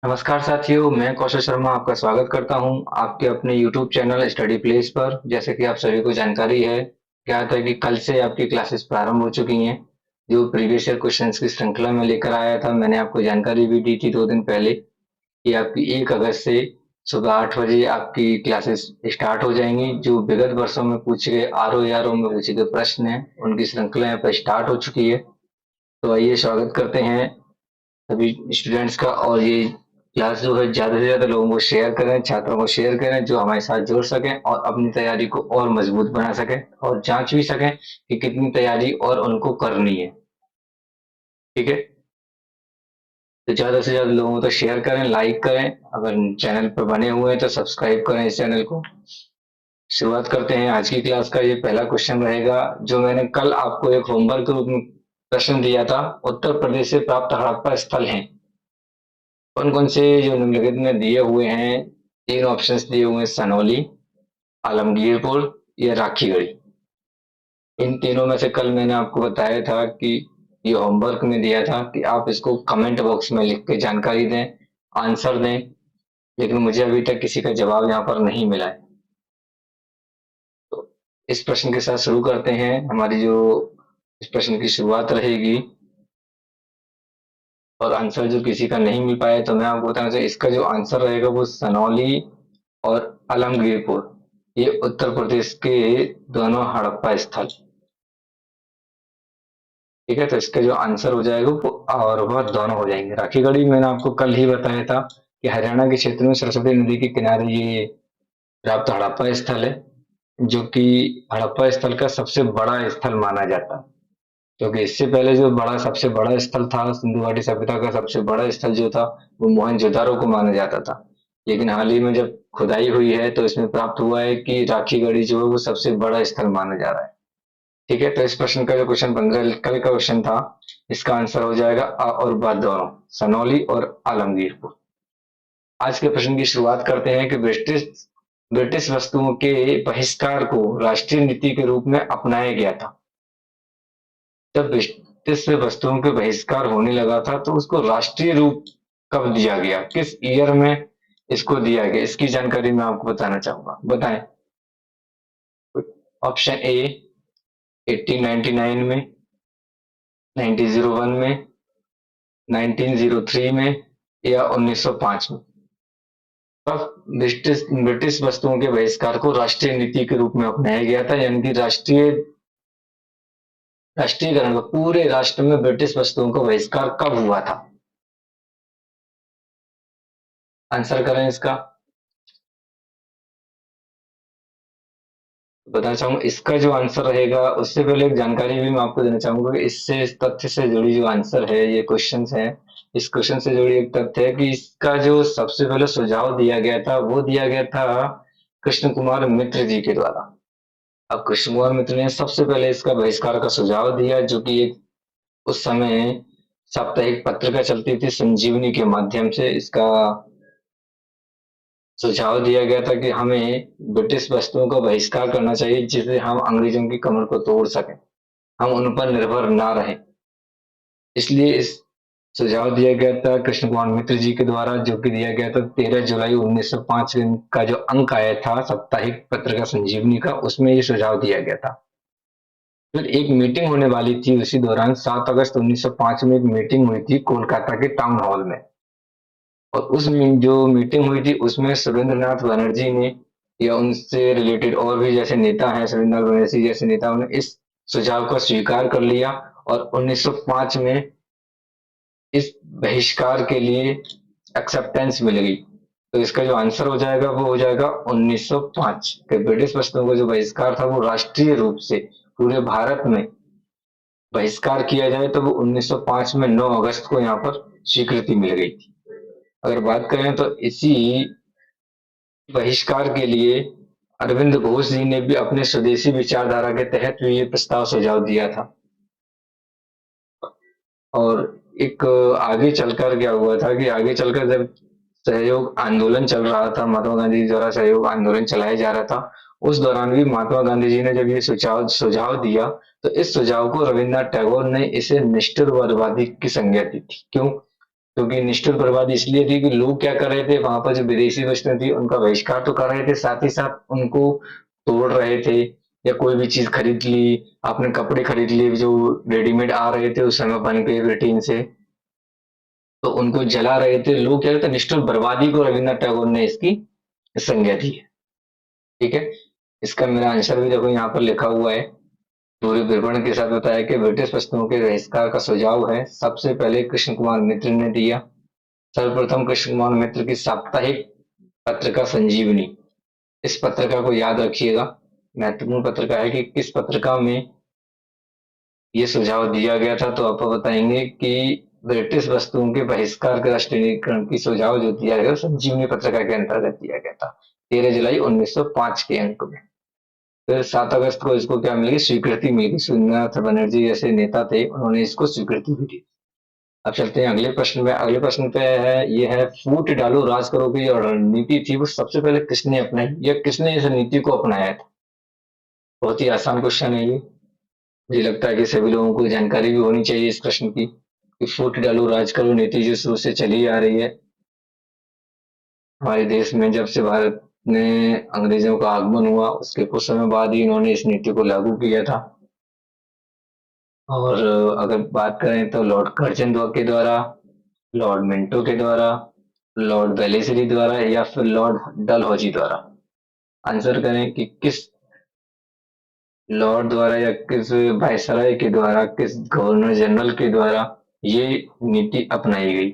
नमस्कार साथियों, मैं कौशल शर्मा आपका स्वागत करता हूं आपके अपने YouTube चैनल स्टडी प्लेस पर। जैसे कि आप सभी को जानकारी है, क्या था कि कल से आपकी क्लासेस प्रारंभ हो चुकी हैं। जो प्रीवियस ईयर क्वेश्चंस की श्रृंखला में लेकर आया था, मैंने आपको जानकारी भी दी थी 2 दिन पहले कि आपकी 1 अगस्त से सुबह 8 बजे आपकी क्लासेस स्टार्ट हो जाएंगी। जो विगत वर्षों में पूछे गए RO में पूछे गए प्रश्न हैं, उनकी श्रृंखला यहाँ पर स्टार्ट हो चुकी है। तो आइए स्वागत करते हैं सभी स्टूडेंट्स का। और ये क्लास जो है ज्यादा से ज्यादा लोगों को शेयर करें, छात्रों को शेयर करें जो हमारे साथ जुड़ सकें और अपनी तैयारी को और मजबूत बना सकें और जांच भी सकें कि कितनी तैयारी और उनको करनी है। ठीक है, तो ज्यादा से ज्यादा लोगों को शेयर करें, लाइक करें। अगर चैनल पर बने हुए हैं तो सब्सक्राइब करें इस चैनल को। शुरुआत करते हैं आज की क्लास का। ये पहला क्वेश्चन रहेगा जो मैंने कल आपको एक होमवर्क के रूप में प्रश्न दिया था। उत्तर प्रदेश से प्राप्त हड़प्पा स्थल हैं कौन कौन से, जो निम्नलिखित में दिए हुए हैं। 3 ऑप्शंस दिए हुए हैं: सनौली, आलमगीरपुर या राखीगढ़ी। इन तीनों में से कल मैंने आपको बताया था कि ये होमवर्क में दिया था कि आप इसको कमेंट बॉक्स में लिख के जानकारी दें, आंसर दें। लेकिन मुझे अभी तक किसी का जवाब यहाँ पर नहीं मिला है। तो इस प्रश्न के साथ शुरू करते हैं। हमारी जो इस प्रश्न की शुरुआत रहेगी, और आंसर जो किसी का नहीं मिल पाया तो मैं आपको बताना चाहिए, इसका जो आंसर रहेगा वो सनौली और आलमगीरपुर, ये उत्तर प्रदेश के दोनों हड़प्पा स्थल। ठीक है, तो इसका जो आंसर हो जाएगा वो और वह दोनों हो जाएंगे। राखीगढ़ी मैंने आपको कल ही बताया था कि हरियाणा के क्षेत्र में सरस्वती नदी के किनारे ये प्राप्त हड़प्पा स्थल है, जो कि हड़प्पा स्थल का सबसे बड़ा स्थल माना जाता है। क्योंकि इससे पहले जो बड़ा सबसे बड़ा स्थल था, सिंधु घाटी सभ्यता का सबसे बड़ा स्थल जो था, वो मोहनजोदारो को माना जाता था। लेकिन हाल ही में जब खुदाई हुई है तो इसमें प्राप्त हुआ है कि राखीगढ़ी जो है वो सबसे बड़ा स्थल माना जा रहा है। ठीक है, तो इस प्रश्न का जो क्वेश्चन 15 कल का क्वेश्चन था, इसका आंसर हो जाएगा अ और ब दोनों, सनौली और आलमगीरपुर। आज के प्रश्न की शुरुआत करते हैं कि ब्रिटिश ब्रिटिश वस्तुओं के बहिष्कार को राष्ट्रीय नीति के रूप में अपनाया गया था। जब ब्रिटिश वस्तुओं के बहिष्कार होने लगा था तो उसको राष्ट्रीय रूप कब दिया गया, किस ईयर में इसको दिया गया, इसकी जानकारी मैं आपको बताना चाहूंगा। बताएं। ऑप्शन ए 1899 में, 1901 में, 1903 में या 1905 में। तब ब्रिटिश वस्तुओं के बहिष्कार को राष्ट्रीय नीति के रूप में अपनाया गया था, यानी कि राष्ट्रीयकरण पूरे राष्ट्र में ब्रिटिश वस्तुओं का बहिष्कार कब हुआ था। आंसर करें इसका। बताना चाहूंगा इसका जो आंसर रहेगा, उससे पहले एक जानकारी भी मैं आपको देना चाहूंगा कि इससे इस तथ्य से जुड़ी जो आंसर है, ये क्वेश्चन है, इस क्वेश्चन से जुड़ी एक तथ्य है कि इसका जो सबसे पहले सुझाव दिया गया था वो दिया गया था कृष्ण कुमार मित्र जी के द्वारा। अब कृष्ण कुमार मित्र ने सबसे पहले इसका बहिष्कार का सुझाव दिया, जो कि एक उस समय साप्ताहिक पत्रिका चलती थी संजीवनी के माध्यम से इसका सुझाव दिया गया था कि हमें ब्रिटिश वस्तुओं का बहिष्कार करना चाहिए जिससे हम अंग्रेजों की कमर को तोड़ सकें, हम उन पर निर्भर ना रहें। इसलिए इस सुझाव दिया गया था कृष्ण कुमार मित्र जी के द्वारा, जो कि दिया गया था 13 जुलाई 1905 का जो अंक आया था साप्ताहिक पत्रिका संजीवनी का, उसमें ये सुझाव दिया गया था। फिर एक मीटिंग होने वाली थी उसी दौरान, 7 अगस्त 1905 में एक मीटिंग हुई थी कोलकाता के टाउन हॉल में। और उस जो मीटिंग हुई थी उसमें सुरेंद्रनाथ बनर्जी ने या उनसे रिलेटेड और भी जैसे नेता हैं, सुरेंद्रनाथ बनर्जी जैसे नेताओं ने इस सुझाव को स्वीकार कर लिया और 1905 में इस बहिष्कार के लिए एक्सेप्टेंस मिल गई। तो इसका जो आंसर हो जाएगा वो हो जाएगा 1905 के ब्रिटिश वस्तुओं का जो बहिष्कार था वो राष्ट्रीय रूप से पूरे भारत में बहिष्कार किया जाए, तो वो 1905 में 9 अगस्त को यहाँ पर स्वीकृति मिल गई थी। अगर बात करें तो इसी बहिष्कार के लिए अरविंद घोष जी ने भी अपने स्वदेशी विचारधारा के तहत भी ये प्रस्ताव सुझाव दिया था। और एक आगे चलकर क्या हुआ था कि आगे चलकर जब सहयोग आंदोलन चल रहा था, महात्मा गांधी जी द्वारा सहयोग आंदोलन चलाया जा रहा था, उस दौरान भी महात्मा गांधी जी ने जब ये सुझाव सुझाव दिया तो इस सुझाव को रविन्द्रनाथ टैगोर ने इसे निष्ठुरवादी की संज्ञा दी थी। क्यों? क्योंकि निष्ठुर बर्बादी इसलिए थी कि लोग क्या कर रहे थे, वहां पर जो विदेशी वस्तुएं थी उनका बहिष्कार तो कर रहे थे, साथ ही साथ उनको तोड़ रहे थे, या कोई भी चीज खरीद ली, आपने कपड़े खरीद लिए जो रेडीमेड आ रहे थे उस समय बन के ब्रिटेन से, तो उनको जला रहे थे लोग। क्या कहते हैं, निष्ठुर बर्बादी को रविन्द्रनाथ टैगोर ने इसकी संज्ञा दी है। ठीक है, इसका मेरा आंसर भी देखो यहाँ पर लिखा हुआ है, पूरे विवरण के साथ बताया कि ब्रिटिश वस्तुओं के बहिष्कार का सुझाव है सबसे पहले कृष्ण कुमार मित्र ने दिया। सर्वप्रथम कृष्ण कुमार मित्र की साप्ताहिक पत्रिका संजीवनी, इस पत्रिका को याद रखिएगा, महत्वपूर्ण पत्रिका है कि किस पत्रिका में ये सुझाव दिया गया था, तो आप बताएंगे कि ब्रिटिश वस्तुओं के बहिष्कार के राष्ट्रीयकरण की सुझाव जो दिया गया संजीवनी पत्रिका के अंतर्गत दिया गया था 13 जुलाई 1905 के अंक में। फिर 7 अगस्त को इसको क्या मिली, स्वीकृति मिली, सुरेंद्रनाथ बनर्जी जैसे नेता थे उन्होंने इसको स्वीकृति भी दी। अब चलते हैं अगले प्रश्न में, अगले प्रश्न पे है, ये है फूट डालो राज करो की जो रणनीति थी वो सबसे पहले किसने अपनाई, या किसने इस नीति को अपनाया था। बहुत ही आसान क्वेश्चन है ये, मुझे लगता है कि सभी लोगों को जानकारी भी होनी चाहिए इस प्रश्न की, कि फूट डालो राज करो नीति जो शुरू से चली आ रही है हमारे देश में, जब से भारत ने अंग्रेजों का आगमन हुआ उसके कुछ समय बाद ही इन्होंने इस नीति को लागू किया था। और अगर बात करें तो लॉर्ड कर्जन के द्वारा, लॉर्ड मिंटो के द्वारा, लॉर्ड वेलेस्ली द्वारा, या फिर लॉर्ड डलहौजी द्वारा। आंसर करें कि किस लॉर्ड द्वारा, या किस वायसराय के द्वारा, किस गवर्नर जनरल के द्वारा ये नीति अपनाई गई।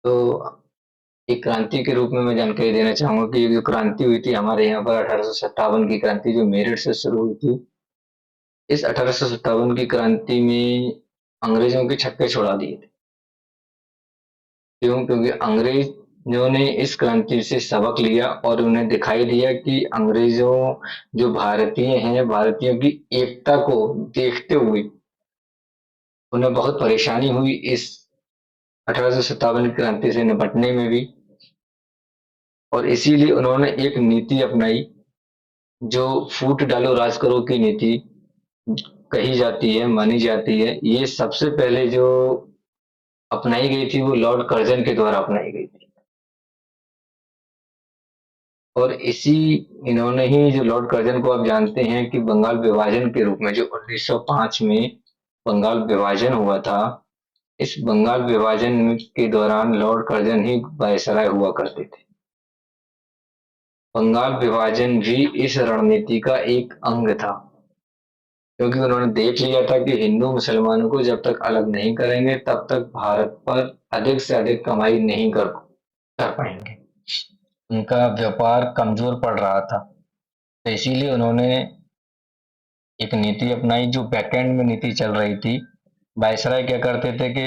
तो एक क्रांति के रूप में मैं जानकारी देना चाहूंगा कि ये जो क्रांति हुई थी हमारे यहाँ पर 1857 की क्रांति जो मेरठ से शुरू हुई थी, इस 1857 की क्रांति में अंग्रेजों के छक्के छुड़ा दिए थे। क्यों? क्योंकि अंग्रेजों ने इस क्रांति से सबक लिया और उन्हें दिखाई दिया कि अंग्रेजों जो भारतीय हैं, भारतीयों की एकता को देखते हुए उन्हें बहुत परेशानी हुई इस 1857 की क्रांति से निपटने में भी, और इसीलिए उन्होंने एक नीति अपनाई जो फूट डालो राज करो की नीति कही जाती है, मानी जाती है। ये सबसे पहले जो अपनाई गई थी वो लॉर्ड कर्जन के द्वारा अपनाई गई थी, और इसी इन्होंने ही, जो लॉर्ड कर्जन को आप जानते हैं कि बंगाल विभाजन के रूप में जो 1905 में बंगाल विभाजन हुआ था, इस बंगाल विभाजन के दौरान लॉर्ड कर्जन ही वायसराय हुआ करते थे। बंगाल विभाजन भी इस रणनीति का एक अंग था, क्योंकि उन्होंने देख लिया था कि हिंदू मुसलमानों को जब तक अलग नहीं करेंगे तब तक भारत पर अधिक से अधिक कमाई नहीं कर पाएंगे, उनका व्यापार कमजोर पड़ रहा था। तो इसीलिए उन्होंने एक नीति अपनाई जो बैकएंड में नीति चल रही थी। वायसराय क्या करते थे कि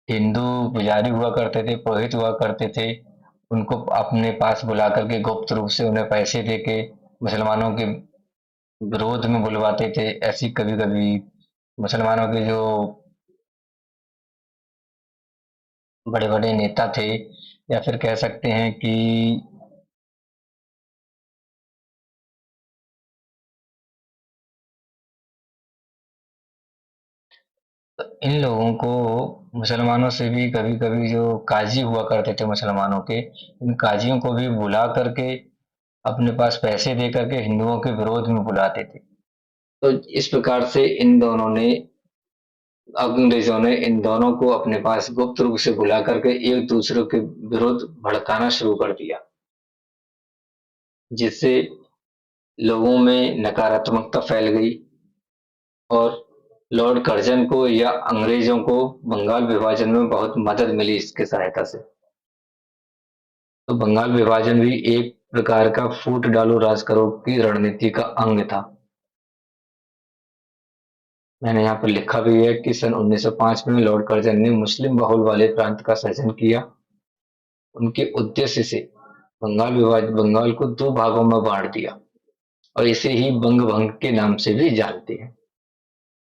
हिंदू पुजारी हुआ करते थे, पुरोहित हुआ करते थे, उनको अपने पास बुला करके गुप्त रूप से उन्हें पैसे दे के मुसलमानों के विरोध में बुलवाते थे। ऐसी कभी कभी मुसलमानों के जो बड़े बड़े नेता थे, या फिर कह सकते हैं कि इन लोगों को, मुसलमानों से भी कभी कभी जो काजी हुआ करते थे मुसलमानों के, इन काजियों को भी बुला करके अपने पास पैसे दे करके हिंदुओं के विरोध में बुलाते थे। तो इस प्रकार से इन दोनों ने, अंग्रेजों ने इन दोनों को अपने पास गुप्त रूप से बुला करके एक दूसरे के विरुद्ध भड़काना शुरू कर दिया, जिससे लोगों में नकारात्मकता फैल गई, और लॉर्ड कर्जन को या अंग्रेजों को बंगाल विभाजन में बहुत मदद मिली इसके सहायता से। तो बंगाल विभाजन भी एक प्रकार का फूट डालो राज करो की रणनीति का अंग था। मैंने यहाँ पर लिखा भी है कि सन 1905 में लॉर्ड कर्जन ने मुस्लिम बहुल वाले प्रांत का सृजन किया। उनके उद्देश्य से बंगाल को दो भागों में बांट दिया, और इसे ही बंग भंग के नाम से भी जानते हैं।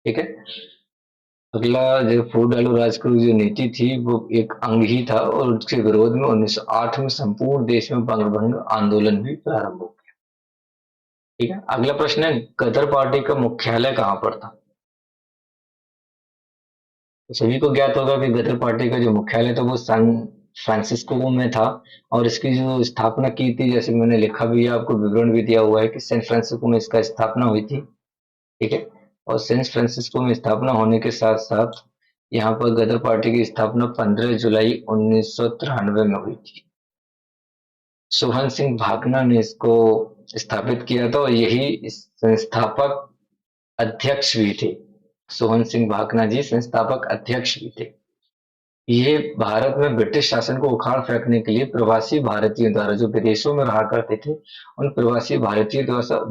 ठीक है, अगला जो फूट डालो राजगुरु जो नीति थी वो एक अंग ही था, और उसके विरोध में 1908 में संपूर्ण देश में बंग भंग आंदोलन भी प्रारंभ हो गया। ठीक है, अगला प्रश्न है, गदर पार्टी का मुख्यालय कहाँ पर था। तो सभी को ज्ञात होगा कि गदर पार्टी का जो मुख्यालय था वो सैन फ्रांसिस्को में था, और इसकी जो स्थापना की थी, जैसे मैंने लिखा भी है, आपको विवरण भी दिया हुआ है कि सैन फ्रांसिस्को में इसका स्थापना हुई थी। ठीक है। और सैन फ्रांसिस्को में स्थापना होने के साथ साथ यहाँ पर गदर पार्टी की स्थापना 15 जुलाई 1993 में हुई थी। सोहन सिंह भाकना ने इसको स्थापित किया था, और यही इस संस्थापक अध्यक्ष भी थे। सोहन सिंह भाकना जी संस्थापक अध्यक्ष भी थे। ये भारत में ब्रिटिश शासन को उखाड़ फेंकने के लिए प्रवासी भारतीयों द्वारा, जो विदेशों में रहा करते थे, उन प्रवासी भारतीयों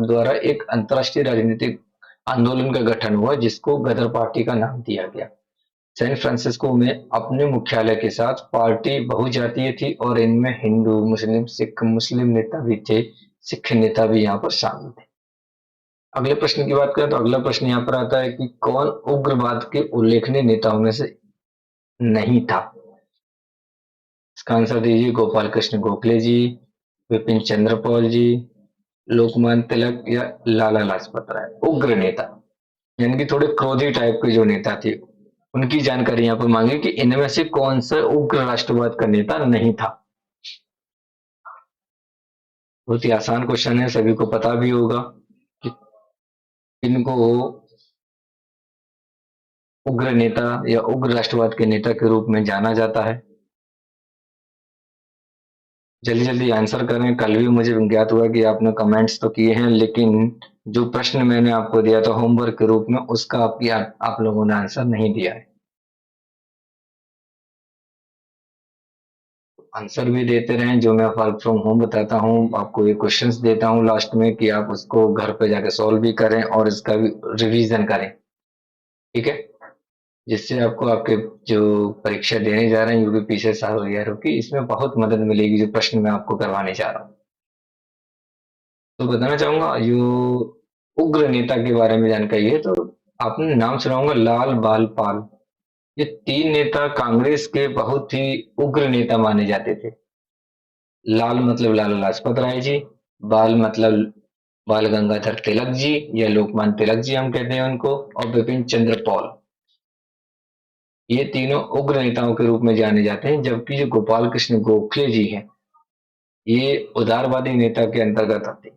द्वारा एक अंतर्राष्ट्रीय राजनीतिक आंदोलन का गठन हुआ, जिसको गदर पार्टी का नाम दिया गया। सैन फ्रांसिस्को में अपने मुख्यालय के साथ पार्टी बहुजातीय थी, और इनमें हिंदू, मुस्लिम, सिख, मुस्लिम नेता भी थे, सिख नेता भी यहाँ पर शामिल थे। अगले प्रश्न की बात करें तो अगला प्रश्न यहाँ पर आता है कि कौन उग्रवाद के उल्लेखनीय नेताओं में से नहीं था। इसका आंसर दीजिए। गोपाल कृष्ण गोखले जी, विपिन चंद्र पाल जी, लोकमान्य तिलक, या लाला लाजपत राय। उग्र नेता यानी कि थोड़े क्रोधी टाइप के जो नेता थे, उनकी जानकारी यहाँ पर मांगी कि इनमें से कौन सा उग्र राष्ट्रवाद का नेता नहीं था। बहुत ही आसान क्वेश्चन है, सभी को पता भी होगा कि इनको उग्र नेता या उग्र राष्ट्रवाद के नेता के रूप में जाना जाता है। जल्दी जल्दी आंसर करें। कल भी मुझे ज्ञात हुआ कि आपने कमेंट्स तो किए हैं, लेकिन जो प्रश्न मैंने आपको दिया था होमवर्क के रूप में, उसका आप लोगों ने आंसर नहीं दिया है। आंसर भी देते रहें, जो मैं वर्क फ्रॉम होम बताता हूँ, आपको ये क्वेश्चंस देता हूँ लास्ट में, कि आप उसको घर पे जाके सॉल्व भी करें और इसका भी रिवीजन करें। ठीक है। जिससे आपको आपके जो परीक्षा देने जा रहे हैं यूपी से साहब की, इसमें बहुत मदद मिलेगी, जो प्रश्न मैं आपको करवाने जा रहा हूँ। तो बताना चाहूंगा, जो उग्र नेता के बारे में जानकारी है, तो आपने नाम सुना होगा लाल बाल पाल। ये तीन नेता कांग्रेस के बहुत ही उग्र नेता माने जाते थे। लाल मतलब लाला लाजपत राय जी, बाल मतलब बाल गंगाधर तिलक जी, या लोकमान्य तिलक जी हम कहते हैं उनको, और विपिन चंद्र पॉल। ये तीनों उग्र नेताओं के रूप में जाने जाते हैं, जबकि जो गोपाल कृष्ण गोखले जी हैं, ये उदारवादी नेता के अंतर्गत आते हैं।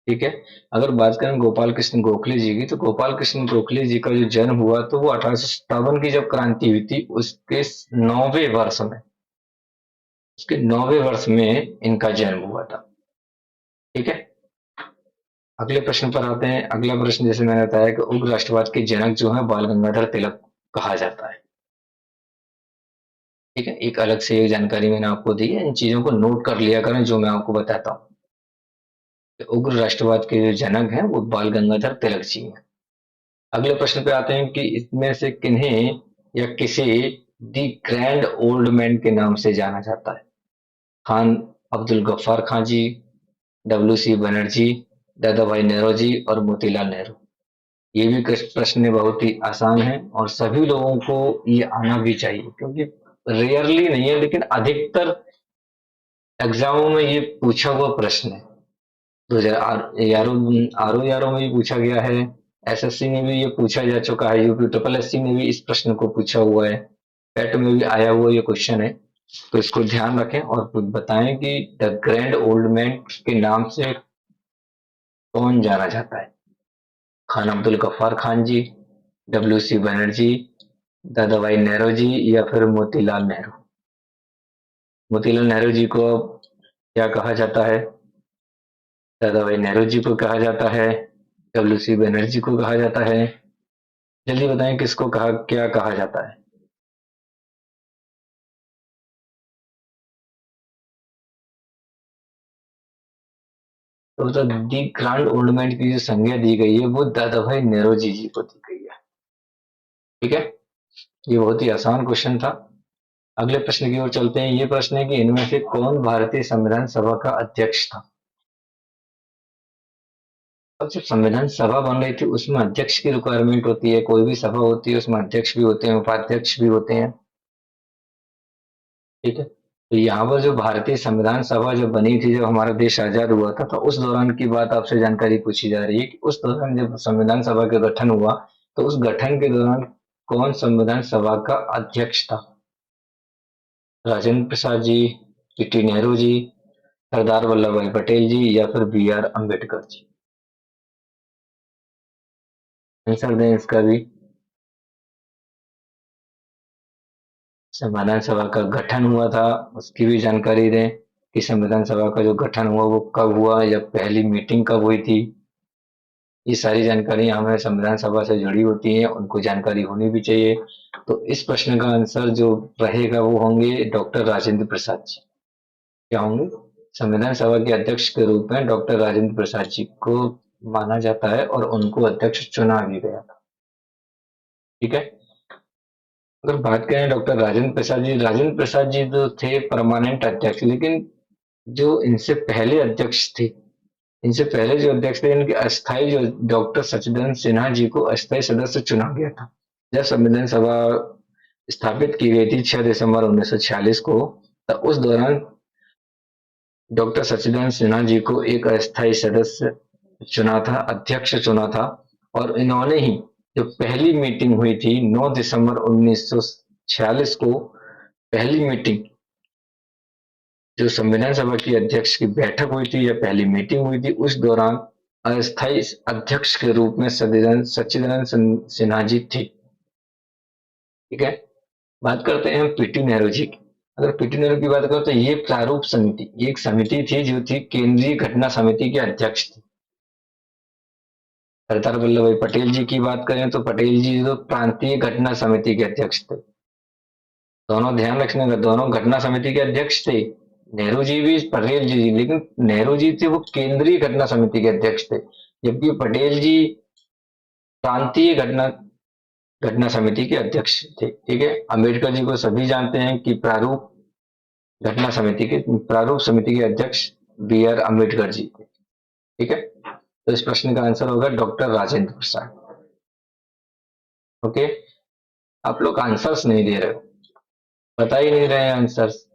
ठीक है। अगर बात करें गोपाल कृष्ण गोखले जी की, तो गोपाल कृष्ण गोखले जी का जो जन्म हुआ, तो वो 1857 की जब क्रांति हुई थी, उसके 9वें वर्ष में इनका जन्म हुआ था। ठीक है। अगले प्रश्न पर आते हैं। अगला प्रश्न, जैसे मैंने बताया कि उग्र राष्ट्रवाद के जनक जो है बाल गंगाधर तिलक कहा जाता है। ठीक है। एक अलग से एक जानकारी मैंने आपको दी है, इन चीजों को नोट कर लिया करें जो मैं आपको बताता हूँ। उग्र राष्ट्रवाद के जो जनक हैं वो बाल गंगाधर तिलक जी हैं। अगले प्रश्न पे आते हैं कि इसमें से किन्हें या किसे दी ग्रैंड ओल्ड मैन के नाम से जाना जाता है। खान अब्दुल गफ्फार खान जी, डब्ल्यू सी बनर्जी, दादा भाई नेहरू और मोतीलाल नेहरू। ये भी प्रश्न बहुत ही आसान है, और सभी लोगों को ये आना भी चाहिए, क्योंकि रेयरली नहीं है लेकिन अधिकतर एग्जामों में ये पूछा हुआ प्रश्न है। 2000 आर ओ यारो में भी पूछा गया है, एसएससी में भी ये पूछा जा चुका है, यूपी ट्रिपल एससी में भी इस प्रश्न को पूछा हुआ है, पेट में भी आया हुआ ये क्वेश्चन है। तो इसको ध्यान रखें और बताएं कि द ग्रैंड ओल्ड मैन के नाम से कौन जाना जाता है। खान अब्दुल गफ्फार खान जी, डब्ल्यू सी बनर्जी, दादा भाई नेहरू जी, या फिर मोतीलाल नेहरू। मोतीलाल नेहरू जी को क्या कहा जाता है? दादा भाई नेहरू जी को कहा जाता है, डब्ल्यू सी बनर्जी को कहा जाता है। जल्दी बताएं किसको क्या कहा जाता है। तो दी ग्रांड ओल्ड मैन की जो संज्ञा दी गई है वो दादा भाई नेहरू जी को दी गई है। ठीक है। ये बहुत ही आसान क्वेश्चन था। अगले प्रश्न की ओर चलते हैं। ये प्रश्न है कि इनमें से कौन भारतीय संविधान सभा का अध्यक्ष था। अब जब संविधान सभा बन रही थी, उसमें अध्यक्ष की रिक्वायरमेंट होती है। कोई भी सभा होती है उसमें अध्यक्ष भी होते हैं, उपाध्यक्ष भी होते हैं। ठीक है। तो यहाँ पर जो भारतीय संविधान सभा जब बनी थी, जब हमारा देश आजाद हुआ था, तो उस दौरान की बात आपसे जानकारी पूछी जा रही है कि उस दौरान जब संविधान सभा का गठन हुआ, तो उस गठन के दौरान कौन संविधान सभा का अध्यक्ष था? राजेंद्र प्रसाद जी, पीटी नेहरू जी, सरदार वल्लभ भाई पटेल जी या फिर B R Ambedkar ji? Answer दें इसका भी। संविधान सभा का गठन हुआ था उसकी भी जानकारी दें कि संविधान सभा का जो गठन हुआ वो कब हुआ या पहली मीटिंग कब हुई थी। ये सारी जानकारी हमें संविधान सभा से जुड़ी होती है, उनको जानकारी होनी भी चाहिए। तो इस प्रश्न का आंसर जो रहेगा वो होंगे डॉक्टर राजेंद्र प्रसाद जी। क्या होंगे? संविधान सभा के अध्यक्ष के रूप में डॉक्टर राजेंद्र प्रसाद जी को माना जाता है और उनको अध्यक्ष चुना भी गया था। ठीक है। अगर बात करें डॉक्टर राजेंद्र प्रसाद जी तो थे परमानेंट अध्यक्ष, लेकिन जो इनसे पहले अध्यक्ष थे, इनसे पहले जो अध्यक्ष थे इनके अस्थायी जो डॉक्टर सच्चिदानंद सिन्हा जी को अस्थायी सदस्य चुना गया था। जब संविधान सभा स्थापित की गई थी 6 दिसंबर 1946 को, तब उस दौरान डॉक्टर सच्चिदानंद सिन्हा जी को एक अस्थायी सदस्य चुना था, अध्यक्ष चुना था। और इन्होंने ही जो पहली मीटिंग हुई थी 9 दिसंबर 1946 को, पहली मीटिंग जो संविधान सभा की अध्यक्ष की बैठक हुई थी या पहली मीटिंग हुई थी, उस दौरान अस्थायी अध्यक्ष के रूप में सच्चिदानंद सिन्हा जी थे। ठीक है। बात करते हैं पीटी नेहरू जी की। अगर पीटी नेहरू की बात करें तो ये प्रारूप समिति, ये एक समिति थी जो थी केंद्रीय घटना समिति के अध्यक्ष थे। सरदार वल्लभ भाई पटेल जी की बात करें तो पटेल जी तो प्रांतीय घटना समिति के अध्यक्ष थे। दोनों ध्यान रखने का, दोनों घटना समिति के अध्यक्ष थे। नेहरू जी भी, पटेल जी, लेकिन नेहरू जी थे वो केंद्रीय घटना समिति के अध्यक्ष थे, जबकि पटेल जी प्रांतीय घटना घटना समिति के अध्यक्ष थे। ठीक है। अम्बेडकर जी को सभी जानते हैं कि प्रारूप समिति के अध्यक्ष बी आर अम्बेडकर जी थे। ठीक है। तो इस प्रश्न का आंसर होगा डॉक्टर राजेंद्र प्रसाद। ओके। आप लोग आंसर्स नहीं दे रहे हो, बता ही नहीं रहे हैं आंसर्स।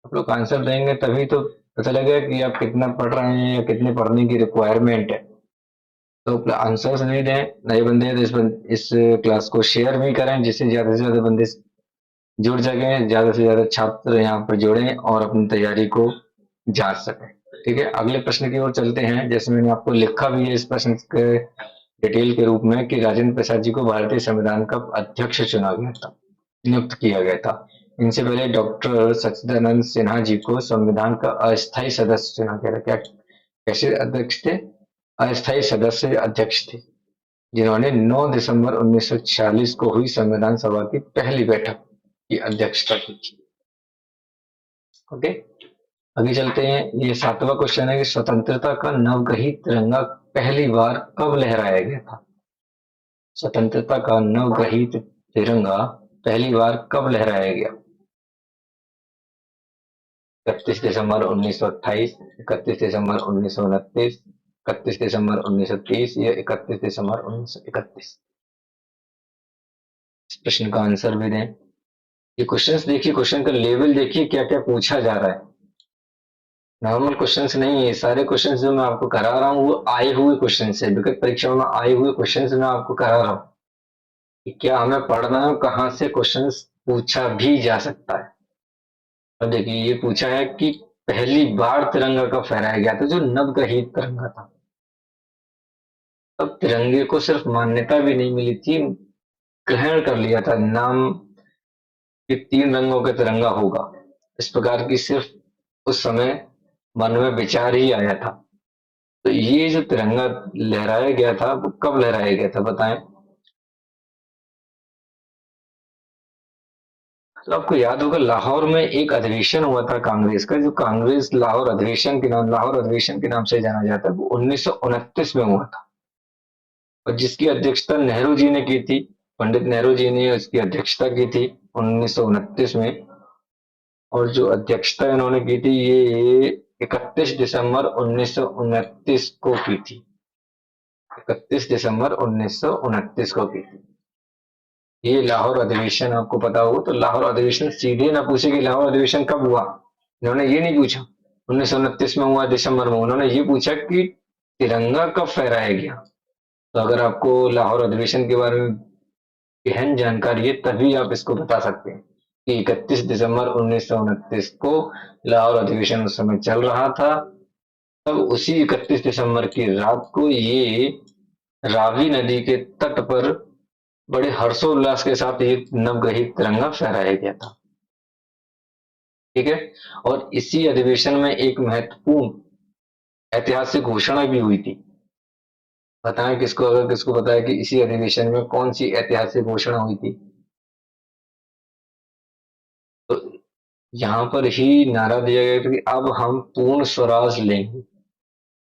आप लोग आंसर देंगे तभी तो पता लगेगा कि आप कितना पढ़ रहे हैं या कितने पढ़ने की रिक्वायरमेंट है। तो आंसर्स नहीं दें, नए बंदे हैं तो इस क्लास को शेयर भी करें जिससे ज्यादा से ज्यादा बंदे जुड़ सकें, ज्यादा से ज्यादा छात्र यहाँ पर जुड़ें और अपनी तैयारी को जांच सकें। ठीक है। अगले प्रश्न की ओर चलते हैं। जैसे मैंने आपको लिखा भी है इस प्रश्न के डिटेल के रूप में कि राजेंद्र प्रसाद जी को भारतीय संविधान का अध्यक्ष चुना गया था, नियुक्त किया गया था। इनसे पहले डॉक्टर सच्चिदानंद सिन्हा जी को संविधान का अस्थायी सदस्य चुना गया था। क्या कैसे अध्यक्ष थे? अस्थायी सदस्य अध्यक्ष थे, जिन्होंने 9 दिसंबर 1946 को हुई संविधान सभा की पहली बैठक की अध्यक्षता की थी। ओके। आगे चलते हैं। ये 7वां क्वेश्चन है कि स्वतंत्रता का नवग्रहित तिरंगा पहली बार कब लहराया गया था? स्वतंत्रता का नवग्रहित तिरंगा पहली बार कब लहराया गया? 31 दिसंबर 1928, 31 दिसंबर 1929, 31 दिसंबर 1930 या 31 दिसंबर 1931? इस प्रश्न का आंसर भी दें। ये क्वेश्चंस देखिए, क्वेश्चन का लेवल देखिए, क्या क्या पूछा जा रहा है। नॉर्मल क्वेश्चंस नहीं है सारे क्वेश्चंस जो मैं आपको करा रहा हूँ वो आए हुए क्वेश्चन है, विगत परीक्षाओं में आए हुए क्वेश्चंस मैं आपको करा रहा हूँ कि क्या हमें पढ़ना है, कहाँ से क्वेश्चंस पूछा भी जा सकता है। अब देखिए ये पूछा है कि पहली बार तिरंगा कब फहराया गया था, जो नवग्रहित तिरंगा था। तब तिरंगे को सिर्फ मान्यता भी नहीं मिली थी, ग्रहण कर लिया था नाम कि 3 रंगों का तिरंगा होगा। इस प्रकार की सिर्फ उस समय मन में विचार ही आया था। तो ये जो तिरंगा लहराया गया था वो कब लहराया गया था बताएं। तो आपको याद होगा लाहौर में एक अधिवेशन हुआ था कांग्रेस का, जो कांग्रेस लाहौर अधिवेशन के नाम से जाना जाता है, वो 1929 में हुआ था और जिसकी अध्यक्षता नेहरू जी ने की थी। पंडित नेहरू जी ने उसकी अध्यक्षता की थी 1929 में। और जो अध्यक्षता इन्होंने की थी ये 31 दिसंबर 1929 को की थी। 31 दिसंबर 1929 को की थी। ये लाहौर अधिवेशन आपको पता हो तो लाहौर अधिवेशन सीधे ना पूछे कि लाहौर अधिवेशन कब हुआ, इन्होंने ये नहीं पूछा 1929 में हुआ दिसंबर में, उन्होंने ये पूछा कि तिरंगा कब फहराया गया। तो अगर आपको लाहौर अधिवेशन के बारे में गहन जानकारी है तभी आप इसको बता सकते हैं कि 31 दिसंबर 1929 को लाहौर अधिवेशन उस समय चल रहा था। तब उसी 31 दिसंबर की रात को ये रावी नदी के तट पर बड़े हर्षोल्लास के साथ एक नवग्रहित तिरंगा फहराया गया था। ठीक है। और इसी अधिवेशन में एक महत्वपूर्ण ऐतिहासिक घोषणा भी हुई थी। बताएं किसको, अगर किसको पता है कि इसी अधिवेशन में कौन सी ऐतिहासिक घोषणा हुई थी। तो यहाँ पर ही नारा दिया गया था कि अब हम पूर्ण स्वराज लेंगे।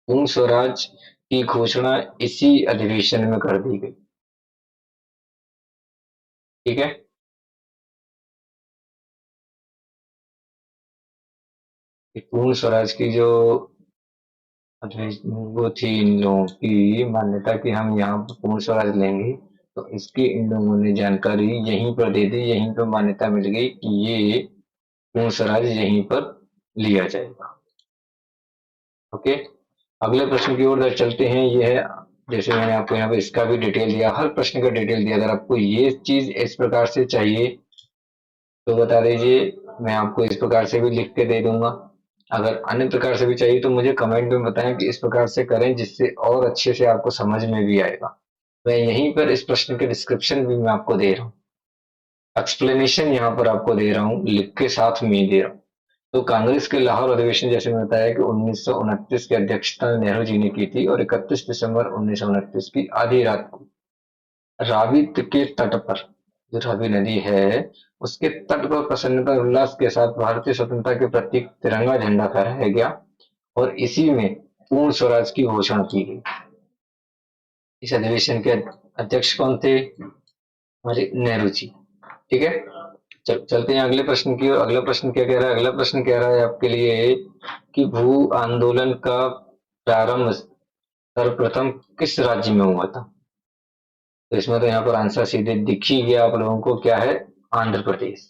पूर्ण स्वराज की घोषणा इसी अधिवेशन में कर दी गई। ठीक है। पूर्ण स्वराज की जो वो थी इन लोगों की मान्यता कि हम यहाँ पर पूर्ण स्वराज लेंगे, तो इसकी इन लोगों ने जानकारी यहीं पर दे दी, यहीं पर मान्यता मिल गई कि ये पूर्ण स्वराज यहीं पर लिया जाएगा। ओके। अगले प्रश्न की ओर चलते हैं। ये है, जैसे मैंने आपको यहाँ पे इसका भी डिटेल दिया, हर प्रश्न का डिटेल दिया। अगर आपको ये चीज इस प्रकार से चाहिए तो बता दीजिए, मैं आपको इस प्रकार से भी लिख के दे दूंगा। अगर अन्य प्रकार से भी चाहिए तो मुझे कमेंट में बताएं कि इस प्रकार से करें, जिससे और अच्छे से आपको समझ में भी आएगा। मैं यहीं पर इस प्रश्न के डिस्क्रिप्शन भी मैं आपको दे रहा हूँ, एक्सप्लेनेशन यहाँ पर आपको दे रहा हूँ, लिख के साथ में ही दे रहा हूँ। तो कांग्रेस के लाहौर अधिवेशन, जैसे मैंने बताया कि 1929 की अध्यक्षता नेहरू जी ने की थी, और 31 दिसंबर 1929 की आधी रात को रावी के तट पर, जो रावी नदी है उसके तट पर प्रसन्नता और उल्लास के साथ भारतीय स्वतंत्रता के प्रतीक तिरंगा झंडा फहराया गया, और इसी में पूर्ण स्वराज की घोषणा की गई। इस अधिवेशन के अध्यक्ष कौन थे? हमारे नेहरू जी। ठीक है। चलते हैं अगले प्रश्न की ओर। अगला प्रश्न क्या कह रहा है? अगला प्रश्न कह रहा है आपके लिए कि भू आंदोलन का प्रारंभ सर्वप्रथम किस राज्य में हुआ था? तो इसमें तो यहाँ पर आंसर सीधे दिख ही गया आप लोगों को, क्या है? आंध्र प्रदेश।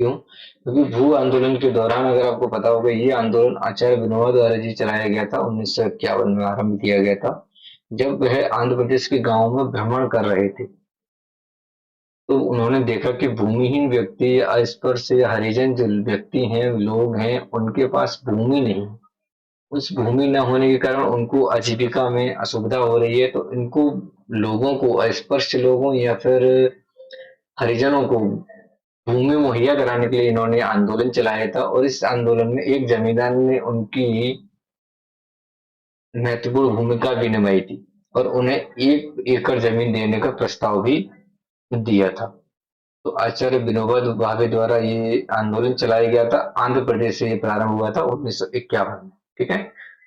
क्यों? क्योंकि भू आंदोलन के दौरान, अगर आपको पता होगा, ये आंदोलन आचार्य विनोबा द्वारा जी चलाया गया था। 1951 में आरंभ किया गया था, जब वह आंध्र प्रदेश के गांवों में भ्रमण कर रहे थे। तो उन्होंने देखा कि भूमिहीन व्यक्ति या अस्पृश्य या हरिजन जो व्यक्ति हैं, लोग हैं, उनके पास भूमि नहीं। उस भूमि न होने के कारण उनको आजीविका में असुविधा हो रही है। तो इनको लोगों को, अस्पृश्य लोगों या फिर हरिजनों को भूमि मुहैया कराने के लिए इन्होंने आंदोलन चलाया था। और इस आंदोलन में एक जमींदार ने उनकी महत्वपूर्ण भूमिका भी निभाई थी, और उन्हें 1 एकड़ जमीन देने का प्रस्ताव भी दिया था। तो आचार्य विनोबा भावे द्वारा ये आंदोलन चलाया गया था। आंध्र प्रदेश से ये प्रारंभ हुआ था 1951 में। ठीक है।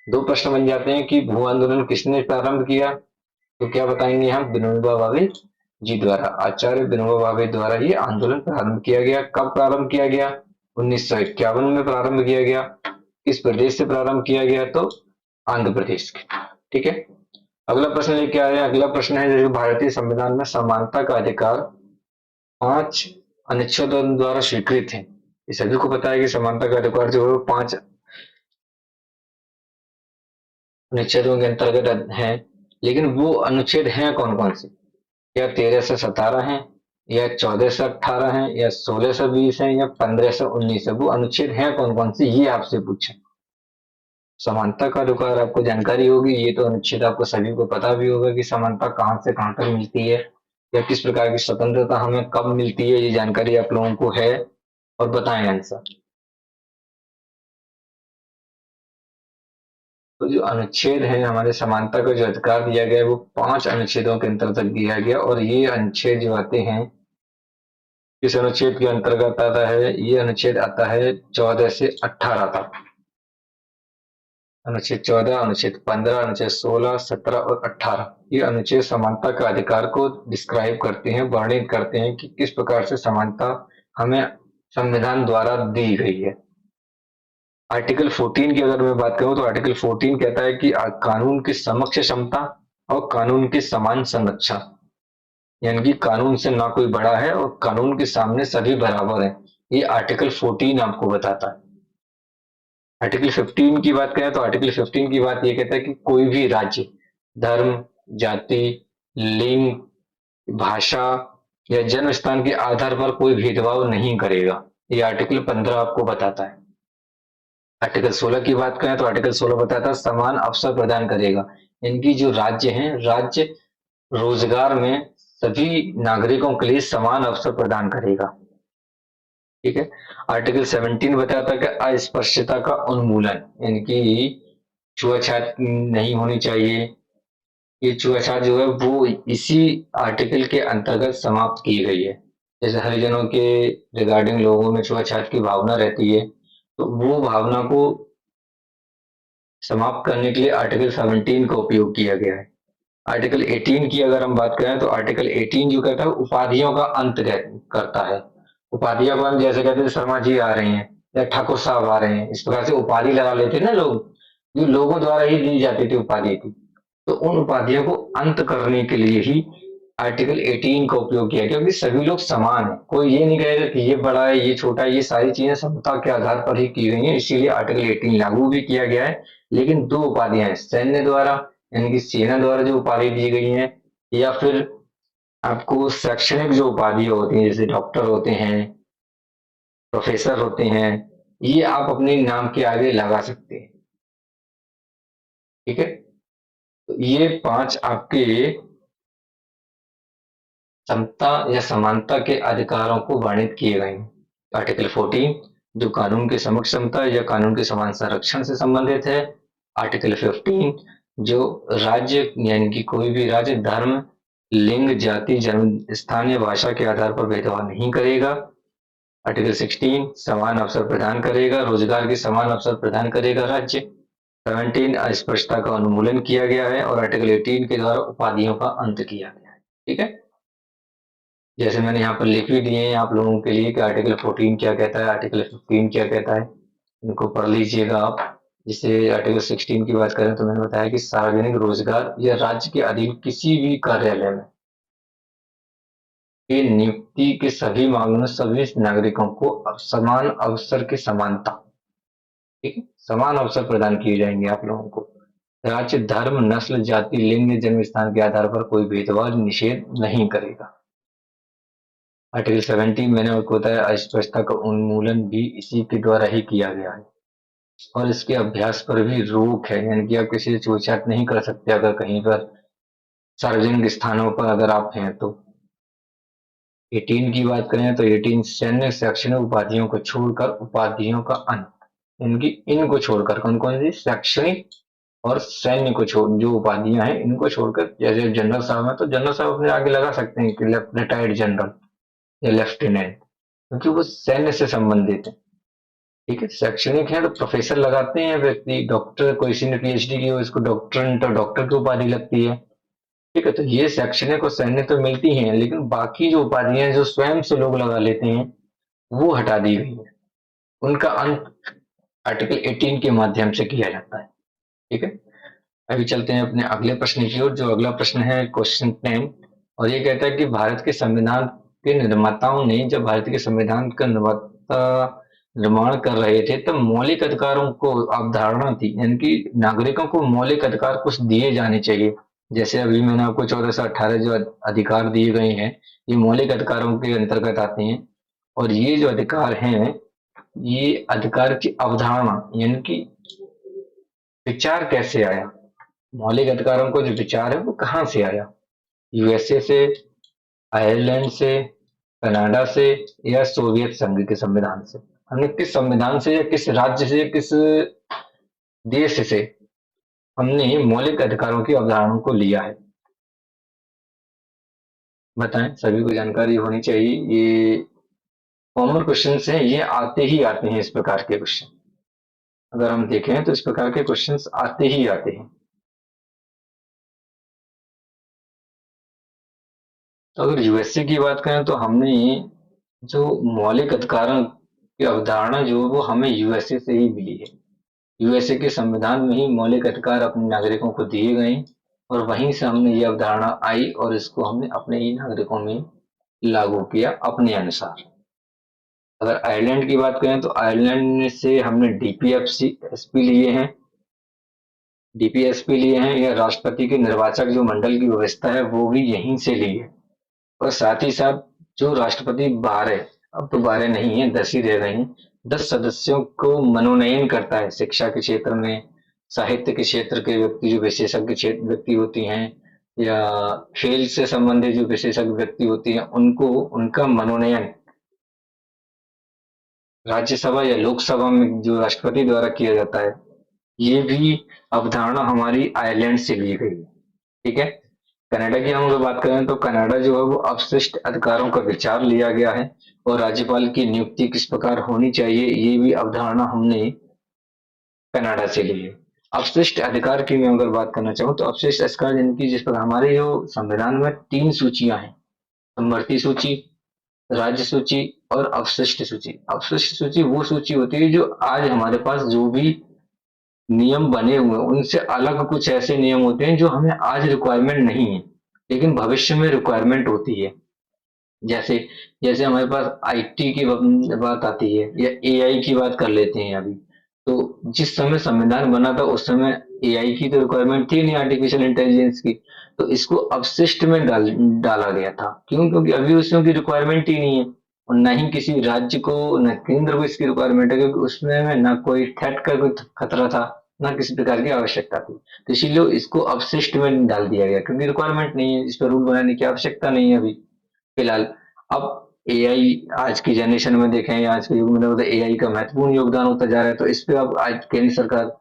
दो प्रश्न बन जाते हैं कि भू आंदोलन किसने प्रारंभ किया, तो क्या बताएंगे हम? विनोबा भावे जी द्वारा, आचार्य विनोबा भावे द्वारा ये आंदोलन प्रारंभ किया गया। कब प्रारंभ किया गया? 1951 में प्रारंभ किया गया। किस प्रदेश से प्रारंभ किया गया? तो आंध्र प्रदेश के। ठीक है। अगला प्रश्न लेके आ रहे हैं। अगला प्रश्न है, जैसे भारतीय संविधान में समानता का अधिकार 5 अनुच्छेदों द्वारा स्वीकृत है। ये सभी को पता है कि समानता का अधिकार जो है 5 अनुच्छेदों के अंतर्गत है। लेकिन वो अनुच्छेद हैं कौन कौन से? या 13 से 17 है, या 14 से 18 है, या 16 से 20 है, या 15 से 19 है? वो अनुच्छेद हैं कौन कौन से, ये आपसे पूछे। समानता का अधिकार आपको जानकारी होगी, ये तो अनुच्छेद आपको सभी को पता भी होगा कि समानता कहाँ से कहाँ तक मिलती है, या किस प्रकार की स्वतंत्रता हमें कब मिलती है, ये जानकारी आप लोगों को है। और बताएं आंसर। तो जो अनुच्छेद है, हमारे समानता का जो अधिकार दिया गया है, वो 5 अनुच्छेदों के अंतर्गत दिया गया। और ये अनुच्छेद जो आते हैं, किस अनुच्छेद के अंतर्गत आता है? ये अनुच्छेद आता है 14 से 18 तक। अनुच्छेद 14, अनुच्छेद 15, अनुच्छेद 16, 17 और 18, ये अनुच्छेद समानता का अधिकार को डिस्क्राइब करते हैं, वर्णित करते हैं कि किस प्रकार से समानता हमें संविधान द्वारा दी गई है। आर्टिकल 14 की अगर मैं बात करूं तो आर्टिकल 14 कहता है कि कानून की समक्ष क्षमता और कानून की समान संरक्षण, यानी कि कानून से ना कोई बड़ा है और कानून के सामने सभी बराबर हैं। ये आर्टिकल 14 आपको बताता है। आर्टिकल 15 की बात करें तो आर्टिकल 15 की बात ये कहता है कि कोई भी राज्य, धर्म, जाति, लिंग, भाषा या जन्म स्थान के आधार पर कोई भेदभाव नहीं करेगा। ये आर्टिकल 15 आपको बताता है। आर्टिकल 16 की बात करें तो आर्टिकल 16 बताता है समान अवसर प्रदान करेगा। इनकी जो राज्य हैं, राज्य रोजगार में सभी नागरिकों के लिए समान अवसर प्रदान करेगा। ठीक है। आर्टिकल 17 बताता है कि अस्पृश्यता का उन्मूलन, इनकी छुआछात नहीं होनी चाहिए। ये छुआछात जो है वो इसी आर्टिकल के अंतर्गत समाप्त की गई है। जैसे हरिजनों के रिगार्डिंग लोगों में छुआछात की भावना रहती है, तो वो भावना को समाप्त करने के लिए आर्टिकल 17 का उपयोग किया गया है। आर्टिकल 18 की अगर हम बात करें तो आर्टिकल 18 जो कहता है उपाधियों का अंत करता है। उपाधियों को हम जैसे कहते हैं शर्मा जी आ रहे हैं या ठाकुर साहब आ रहे हैं, इस प्रकार से उपाधि लगा लेते हैं ना लोग, जो लोगों द्वारा ही दी जाती थी उपाधि थी। तो उन उपाधियों को अंत करने के लिए ही आर्टिकल 18 का उपयोग किया, क्योंकि सभी लोग समान है, कोई ये नहीं कहेगा कि ये बड़ा है ये छोटा है, ये सारी चीजें समता के आधार पर ही की गई हैं, इसीलिए आर्टिकल 18 लागू भी किया गया है। लेकिन दो उपाधियां हैं, सैन्य द्वारा यानी कि सेना द्वारा जो उपाधि दी गई है, या फिर आपको शैक्षणिक जो उपाधियां होती हैं जैसे डॉक्टर होते हैं, प्रोफेसर होते हैं, ये आप अपने नाम के आगे लगा सकते हैं। ठीक है। तो ये 5 आपके समता या समानता के अधिकारों को वर्णित किए गए हैं। आर्टिकल 14 जो कानून के समक्ष समता या कानून के समान संरक्षण से संबंधित है। आर्टिकल 15 जो राज्य यानी कि कोई भी राज्य धर्म, लिंग, जाति, जन्म स्थान या भाषा के आधार पर भेदभाव नहीं करेगा। आर्टिकल 16 समान अवसर प्रदान करेगा, रोजगार के समान अवसर प्रदान करेगा राज्य। 17 अस्पृश्यता का उन्मूलन किया गया है और आर्टिकल 18 के द्वारा उपाधियों का अंत किया गया है। ठीक है। जैसे मैंने यहाँ पर लिख भी दिए हैं आप लोगों के लिए कि आर्टिकल 14 क्या कहता है, आर्टिकल 15 क्या कहता है, इनको पढ़ लीजिएगा आप। जिसे आर्टिकल 16 की बात करें तो मैंने बताया कि सार्वजनिक रोजगार या राज्य के अधीन किसी भी कार्यालय में की नियुक्ति के सभी मामलों में सभी नागरिकों को समान अवसर की समानता, ठीक है, समान अवसर प्रदान किए जाएंगे आप लोगों को। राज्य धर्म, नस्ल, जाति, लिंग, जन्म स्थान के आधार पर कोई भेदभाव निषेध नहीं करेगा। आर्टिकल 17 मैंने आपको बताया अस्पृश्यता का उन्मूलन भी इसी के द्वारा ही किया गया है और इसके अभ्यास पर भी रोक है, यानी कि आप किसी से छूटछाट नहीं कर सकते अगर कहीं पर सार्वजनिक स्थानों पर अगर आप हैं तो। 18 की बात करें तो 18 सैन्य शैक्षणिक उपाधियों को छोड़कर उपाधियों का अंत, इनकी इनको छोड़कर कौन कौन सी शैक्षणिक और सैन्य को छोड़ जो उपाधियां हैं इनको छोड़कर, जैसे जनरल साहब है तो जनरल साहब अपने आगे लगा सकते हैं कि रिटायर्ड जनरल या लेफ्टिनेंट, क्योंकि वो सैन्य से संबंधित है। ठीक है। शैक्षणिक है तो प्रोफेसर लगाते हैं व्यक्ति, डॉक्टर कोई किसी ने पीएचडी की हो इसको डॉक्टरेंट और डॉक्टर की उपाधि लगती है। ठीक है। तो ये शैक्षणिक और सैन्य तो मिलती हैं, लेकिन बाकी जो उपाधियां जो स्वयं से लोग लगा लेते हैं वो हटा दी गई है, उनका अंत आर्टिकल 18 के माध्यम से किया जाता है। ठीक है। अभी चलते हैं अपने अगले प्रश्न की ओर। जो अगला प्रश्न है क्वेश्चन 10, और ये कहता है कि भारत के संविधान के निर्माताओं ने जब भारत के संविधान का निर्माण कर रहे थे तब मौलिक अधिकारों को अवधारणा थी, यानी कि नागरिकों को मौलिक अधिकार कुछ दिए जाने चाहिए। जैसे अभी मैंने आपको 14 से 18 जो अधिकार दिए गए हैं ये मौलिक अधिकारों के अंतर्गत आते हैं। और ये जो अधिकार हैं ये अधिकार की अवधारणा यानी कि विचार कैसे आया, मौलिक अधिकारों को जो विचार है वो कहाँ से आया, यूएसए से, आयरलैंड से, कनाडा से, या सोवियत संघ के संविधान से। हमने किस संविधान से या किस राज्य से किस देश से हमने मौलिक अधिकारों की अवधारणा को लिया है, बताएं। सभी को जानकारी होनी चाहिए, ये कॉमन क्वेश्चन है, ये आते ही आते हैं इस प्रकार के क्वेश्चन। अगर हम देखें तो इस प्रकार के क्वेश्चंस आते ही आते हैं। तो अगर यूएसए की बात करें तो हमने जो मौलिक अधिकारों की अवधारणा जो वो हमें यूएसए से ही मिली है। यूएसए के संविधान में ही मौलिक अधिकार अपने नागरिकों को दिए गए और वहीं से हमने ये अवधारणा आई और इसको हमने अपने ही नागरिकों में लागू किया अपने अनुसार। अगर आयरलैंड की बात करें तो आयरलैंड से हमने डीपीएफसी एसपी लिए हैं, डीपीएसपी लिए हैं या राष्ट्रपति के निर्वाचक जो मंडल की व्यवस्था है वो भी यहीं से ली है। और साथ ही साथ जो राष्ट्रपति 12, अब तो 12 नहीं है 10 ही रह गए हैं, 10 सदस्यों को मनोनयन करता है शिक्षा के क्षेत्र में, साहित्य के क्षेत्र के व्यक्ति जो विशेषज्ञ क्षेत्र व्यक्ति होती हैं या खेल से संबंधित जो विशेषज्ञ व्यक्ति होती हैं उनको उनका मनोनयन राज्यसभा या लोकसभा में जो राष्ट्रपति द्वारा किया जाता है। ये भी अवधारणा हमारी आयरलैंड से ली गई है। ठीक है। कनाडा की हम अगर बात करें तो कनाडा जो है वो अपशिष्ट अधिकारों का विचार लिया गया है और राज्यपाल की नियुक्ति किस प्रकार होनी चाहिए ये भी अवधारणा हमने कनाडा से ली है। अपशिष्ट अधिकार की मैं अगर बात करना चाहूँ तो अपशिष्ट अधिकार जिनकी जिस पर हमारे जो संविधान में 3 सूचियां हैं, समवर्ती सूची, राज्य सूची और अवशिष्ट सूची। अवशिष्ट सूची वो सूची होती है जो आज हमारे पास जो भी नियम बने हुए हैं उनसे अलग कुछ ऐसे नियम होते हैं जो हमें आज रिक्वायरमेंट नहीं है लेकिन भविष्य में रिक्वायरमेंट होती है। जैसे जैसे हमारे पास आईटी की बात आती है या एआई की बात कर लेते हैं अभी। तो जिस समय संविधान बना था उस समय एआई की तो रिक्वायरमेंट थी नहीं, आर्टिफिशियल इंटेलिजेंस की। तो इसको अपशिष्ट में डाला गया था। क्यों? क्योंकि अभी उसमें की रिक्वायरमेंट ही नहीं है और न ही किसी राज्य को न केंद्र को इसकी रिक्वायरमेंट है क्योंकि उसमें ना कोई थ्रेट का कोई खतरा था ना किसी प्रकार की आवश्यकता थी। तो इसीलिए इसको अपशिष्ट में डाल दिया गया क्योंकि रिक्वायरमेंट नहीं है, इस पर रूल बनाने की आवश्यकता नहीं है अभी फिलहाल। अब एआई आज की जनरेशन में देखें या आज के युग में तो एआई का महत्वपूर्ण योगदान होता जा रहा है। तो इस पे अब आज केंद्र सरकार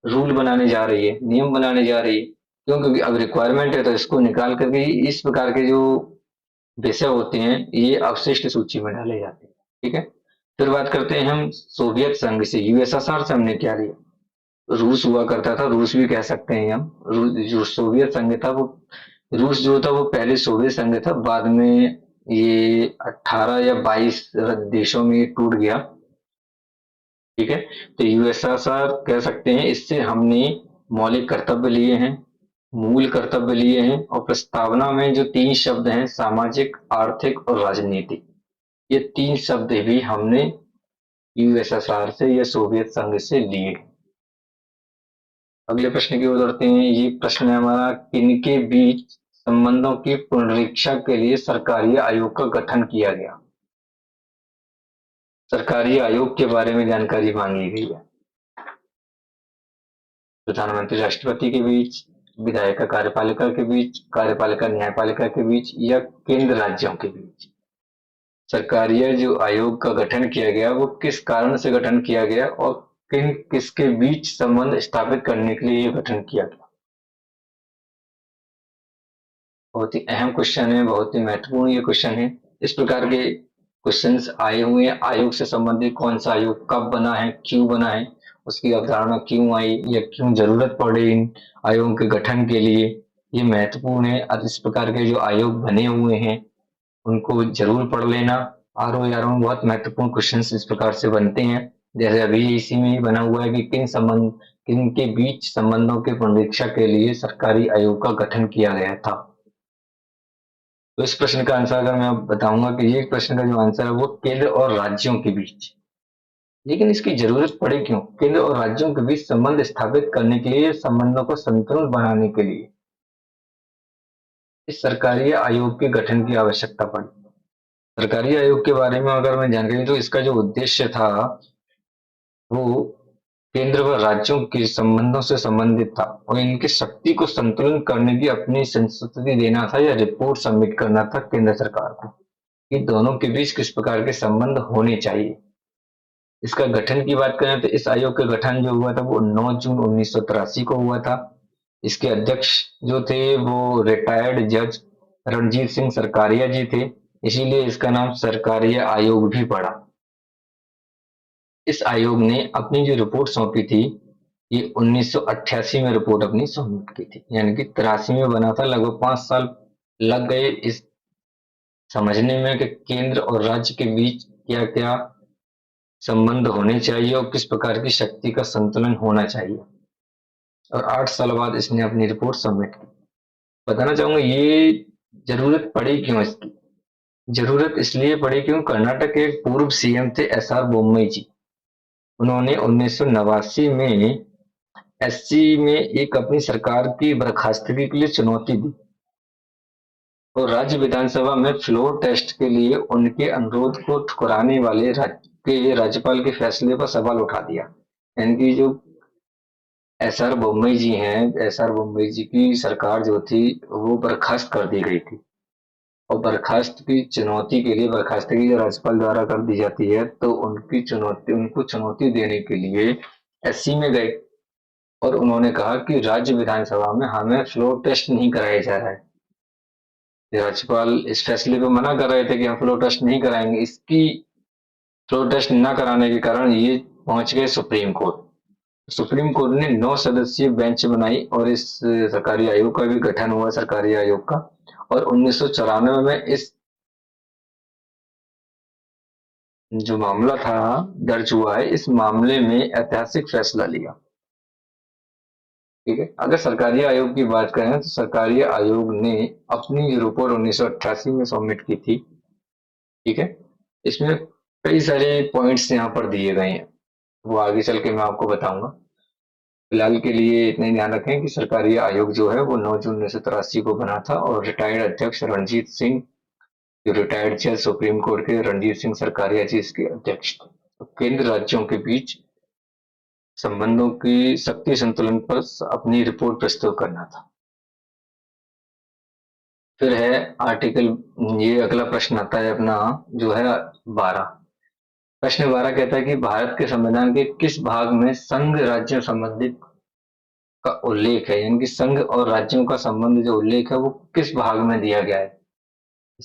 रूल बनाने जा रही है, नियम बनाने जा रही है। क्यों? क्योंकि अब रिक्वायरमेंट है तो इसको निकाल करके इस प्रकार के जो विषय होते हैं ये अवशिष्ट सूची में डाले जाते हैं। ठीक है। फिर बात करते हैं हम सोवियत संघ से, यूएसएसआर से हमने क्या लिया। रूस हुआ करता था, रूस भी कह सकते हैं हम। जो सोवियत संघ था वो, रूस जो था वो पहले सोवियत संघ था, बाद में ये 18 या 22 देशों में ये टूट गया। ठीक है। तो यूएसएसआर कह सकते हैं, इससे हमने मौलिक कर्तव्य लिए हैं, मूल कर्तव्य लिए हैं और प्रस्तावना में जो 3 शब्द हैं सामाजिक, आर्थिक और राजनीतिक, ये 3 शब्द भी हमने यूएसएसआर से या सोवियत संघ से लिए। अगले प्रश्न की ओर बढ़ते हैं। ये प्रश्न है हमारा, किनके बीच संबंधों की पुनरीक्षा के लिए सरकारी आयोग का गठन किया गया। सरकारी आयोग के बारे में जानकारी मांगी गई है। प्रधानमंत्री राष्ट्रपति के बीच, विधायिका कार्यपालिका के बीच, कार्यपालिका न्यायपालिका के बीच या केंद्र राज्यों के बीच। सरकारी जो आयोग का गठन किया गया वो किस कारण से गठन किया गया और किसके बीच संबंध स्थापित करने के लिए ये गठन किया गया। बहुत ही अहम क्वेश्चन है, बहुत ही महत्वपूर्ण ये क्वेश्चन है। इस प्रकार के क्वेश्चंस आए हुए हैं। आयोग से संबंधित कौन सा आयोग कब बना है, क्यों बना है, उसकी अवधारणा क्यों आई या क्यों जरूरत पड़ी इन आयोगों के गठन के लिए, ये महत्वपूर्ण है। अब इस प्रकार के जो आयोग बने हुए हैं उनको जरूर पढ़ लेना। आर ओ आर में बहुत महत्वपूर्ण क्वेश्चन इस प्रकार से बनते हैं। जैसे अभी इसी में ही बना हुआ है कि किन के बीच संबंधों के पुनरीक्षा के लिए सरकारी आयोग का गठन किया गया था। तो इस प्रश्न का आंसर अगर मैं बताऊंगा कि ये प्रश्न का जो आंसर है वो केंद्र और राज्यों के बीच। लेकिन इसकी जरूरत पड़े क्यों? केंद्र और राज्यों के बीच संबंध स्थापित करने के लिए, संबंधों को संतुलित बनाने के लिए इस सरकारी आयोग के गठन की आवश्यकता पड़ी। सरकारी आयोग के बारे में अगर मैं जानकारी तो इसका जो उद्देश्य था वो केंद्र व राज्यों के संबंधों से संबंधित था और इनकी शक्ति को संतुलन करने की अपनी संस्तुति देना था या रिपोर्ट सबमिट करना था केंद्र सरकार को कि दोनों के बीच किस प्रकार के संबंध होने चाहिए। इसका गठन की बात करें तो इस आयोग का गठन जो हुआ था वो 9 जून 1983 को हुआ था। इसके अध्यक्ष जो थे वो रिटायर्ड जज रणजीत सिंह सरकारिया जी थे, इसीलिए इसका नाम सरकारिया आयोग भी पड़ा। इस आयोग ने अपनी जो रिपोर्ट सौंपी थी ये 1988 में रिपोर्ट अपनी सबमिट की थी, यानी कि 83 में बना था। लगभग 5 साल लग गए इस समझने में कि केंद्र और राज्य के बीच क्या क्या संबंध होने चाहिए और किस प्रकार की शक्ति का संतुलन होना चाहिए। और 8 साल बाद इसने अपनी रिपोर्ट सबमिट की। बताना चाहूंगा ये जरूरत पड़ी क्यों इसकी। जरूरत इसलिए पड़ी क्यों कर्नाटक के पूर्व सीएम थे एस आर बोम्मई जी। उन्होंने 1989 में एससी में एक अपनी सरकार की बर्खास्तगी के लिए चुनौती दी और राज्य विधानसभा में फ्लोर टेस्ट के लिए उनके अनुरोध को ठुकराने वाले राज्यपाल के फैसले पर सवाल उठा दिया। यानी कि जो एस आर बोम्मई जी हैं, एस आर बोम्मई जी की सरकार जो थी वो बर्खास्त कर दी गई थी और बर्खास्त की चुनौती के लिए बर्खास्तगी जो राज्यपाल द्वारा कर दी जाती है तो उनको चुनौती देने के लिए एससी में गए और उन्होंने कहा कि राज्य विधानसभा में हमें फ्लोर टेस्ट नहीं कराया जा रहा है। राज्यपाल इस फैसले पर मना कर रहे थे कि हम फ्लोर टेस्ट नहीं कराएंगे। इसकी फ्लोर टेस्ट न कराने के कारण ये पहुंच गए सुप्रीम कोर्ट। सुप्रीम कोर्ट ने 9 सदस्यीय बेंच बनाई और इस सरकारी आयोग का भी गठन हुआ, सरकारी आयोग का। और 1994 में इस जो मामला था दर्ज हुआ है, इस मामले में ऐतिहासिक फैसला लिया। ठीक है, अगर सरकारी आयोग की बात करें तो सरकारी आयोग ने अपनी रिपोर्ट 1988 में सबमिट की थी। ठीक है, इसमें कई सारे पॉइंट्स यहाँ पर दिए गए हैं, वो आगे चल के मैं आपको बताऊंगा। फिलहाल के लिए इतना ही ध्यान रखें कि सरकारी आयोग जो है वो 9 जून 1983 को बना था और रिटायर्ड अध्यक्ष रणजीत सिंह, जो रिटायर्ड जज सुप्रीम कोर्ट के रणजीत सिंह सरकारिया जी इसके अध्यक्ष थे। तो केंद्र राज्यों के बीच संबंधों की शक्ति संतुलन पर अपनी रिपोर्ट प्रस्तुत करना था। फिर है आर्टिकल, ये अगला प्रश्न आता है अपना जो है 12। प्रश्न 12 कहता है कि भारत के संविधान के किस भाग में संघ राज्यों संबंधित का उल्लेख है, यानी कि संघ और राज्यों का संबंध जो उल्लेख है वो किस भाग में दिया गया है।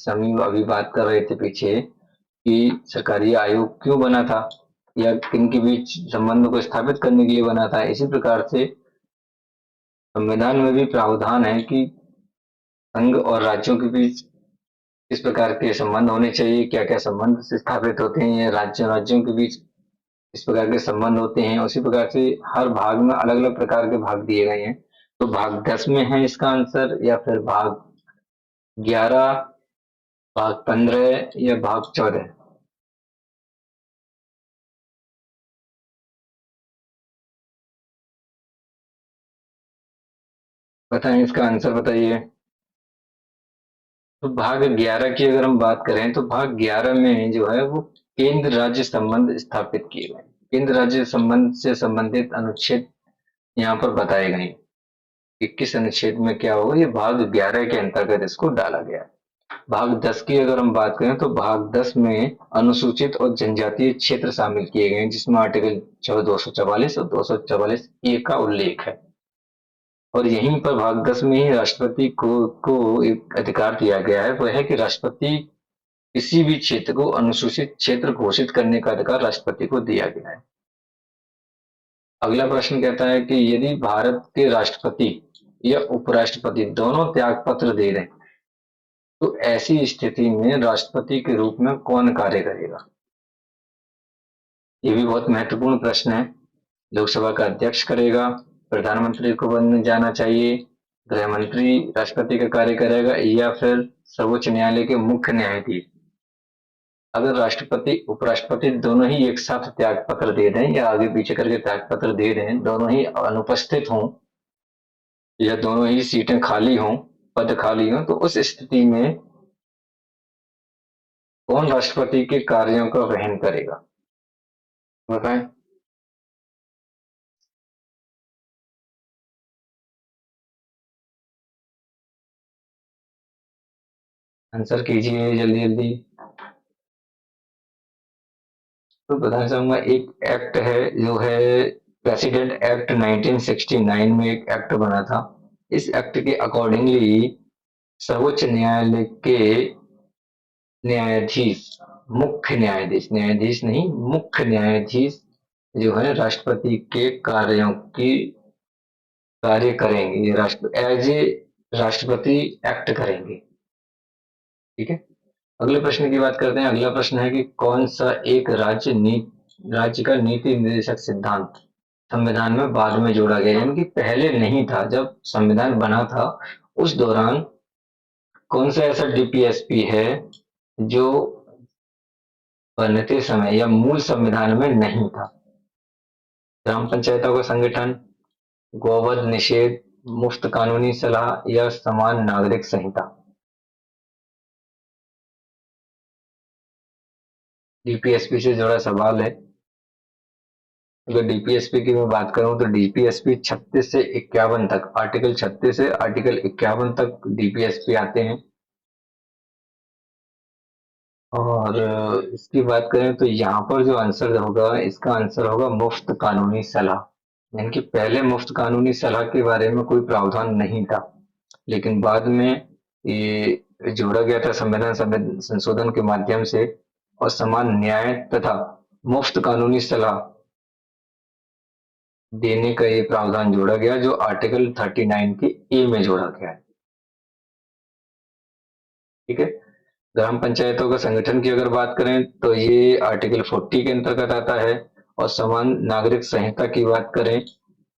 हम अभी बात कर रहे थे पीछे कि सरकारी आयोग क्यों बना था या किन के बीच संबंध को स्थापित करने के लिए बना था। इसी प्रकार से संविधान में भी प्रावधान है कि संघ और राज्यों के बीच किस प्रकार के संबंध होने चाहिए, क्या क्या संबंध स्थापित होते हैं, राज्यों राज्यों के बीच इस प्रकार के संबंध होते हैं। उसी प्रकार से हर भाग में अलग अलग प्रकार के भाग दिए गए हैं। तो भाग 10 में है इसका आंसर, या फिर भाग 11, भाग 15 या भाग 14। बताएं इसका आंसर बताइए। तो भाग 11 की अगर हम बात करें तो भाग 11 में जो है वो केंद्र राज्य संबंध स्थापित किए गए। केंद्र राज्य संबंध से संबंधित अनुच्छेद यहाँ पर बताए गए हैं कि किस अनुच्छेद में क्या होगा। ये भाग 11 के अंतर्गत इसको डाला गया है। भाग 10 की अगर हम बात करें तो भाग 10 में अनुसूचित और जनजातीय क्षेत्र शामिल किए गए हैं, जिसमें आर्टिकल 244 और 244 ए का उल्लेख है। और यहीं पर भाग 10 में ही राष्ट्रपति को एक अधिकार दिया गया है, वह है कि राष्ट्रपति किसी भी क्षेत्र को अनुसूचित क्षेत्र घोषित करने का अधिकार राष्ट्रपति को दिया गया है। अगला प्रश्न कहता है कि यदि भारत के राष्ट्रपति या उपराष्ट्रपति दोनों त्याग पत्र दे दें तो ऐसी स्थिति में राष्ट्रपति के रूप में कौन कार्य करेगा। ये भी बहुत महत्वपूर्ण प्रश्न है। लोकसभा का अध्यक्ष करेगा, प्रधानमंत्री को बन जाना चाहिए, गृह मंत्री राष्ट्रपति का कार्य करेगा, या फिर सर्वोच्च न्यायालय के मुख्य न्यायाधीश। अगर राष्ट्रपति उपराष्ट्रपति दोनों ही एक साथ त्याग पत्र दे दें या आगे पीछे करके त्याग पत्र दे दें, दोनों ही अनुपस्थित हों या दोनों ही सीटें खाली हों, पद खाली हों, तो उस स्थिति में कौन राष्ट्रपति के कार्यों का वहन करेगा, बताएं। आंसर कीजिए जल्दी जल्दी। तो बताना चाहूंगा एक एक्ट है जो है प्रेसिडेंट एक्ट 1969 में एक एक्ट बना था। इस एक्ट के अकॉर्डिंगली सर्वोच्च न्यायालय के न्यायाधीश, मुख्य न्यायाधीश, न्यायाधीश नहीं मुख्य न्यायाधीश जो है राष्ट्रपति के कार्यों की कार्य करेंगे, राष्ट्र एज ए राष्ट्रपति एक्ट करेंगे। ठीक है, अगले प्रश्न की बात करते हैं। अगला प्रश्न है कि कौन सा एक राज्य का नीति निर्देशक सिद्धांत संविधान में बाद में जोड़ा गया, यानी कि पहले नहीं था, जब संविधान बना था उस दौरान कौन सा ऐसा डीपीएसपी है जो बनते समय या मूल संविधान में नहीं था। ग्राम पंचायतों का संगठन, गोवध निषेध, मुफ्त कानूनी सलाह या समान नागरिक संहिता। डीपीएसपी से जुड़ा सवाल है। अगर डीपीएसपी की मैं बात करूं तो डीपीएसपी 36 से 51 तक, आर्टिकल 36 से आर्टिकल 51 तक डीपीएसपी आते हैं। और इसकी बात करें तो यहाँ पर जो आंसर होगा, इसका आंसर होगा मुफ्त कानूनी सलाह। यानी कि पहले मुफ्त कानूनी सलाह के बारे में कोई प्रावधान नहीं था, लेकिन बाद में ये जोड़ा गया था संविधान संशोधन के माध्यम से, और समान न्याय तथा मुफ्त कानूनी सलाह देने का ये प्रावधान जोड़ा गया, जो आर्टिकल 39 के ए में जोड़ा गया है। ठीक है। ग्राम पंचायतों का संगठन की अगर बात करें तो ये आर्टिकल 40 के अंतर्गत आता है, और समान नागरिक संहिता की बात करें,